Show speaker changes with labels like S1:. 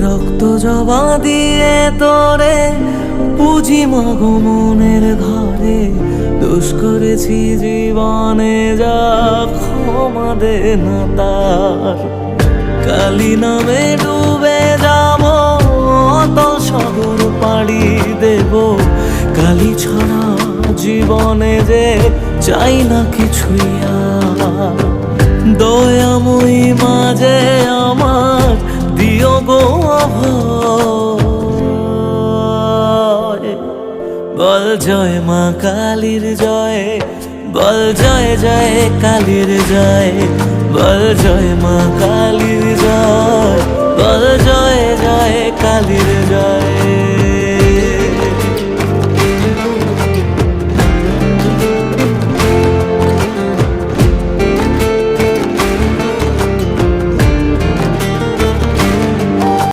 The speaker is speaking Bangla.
S1: রক্ত জবা দিয়ে তোরে পুঁজি মাগো মনের ঘরে, দোষ করেছি জীবনে যা ক্ষমা দে না তার। কালী নামে ডুবে যাব অতল সাগর পাড়ি দেব, কালী ছাড়া জীবনে যে চাই না কিছুই আর। দয়াময়ী মাঝে আমার দিও গো অভয়, বল জয় মা কালীর জয়, বল জয় জয় কালীর জয়, বল জয় মা কালীর জয়, বল জয় জয় কালীর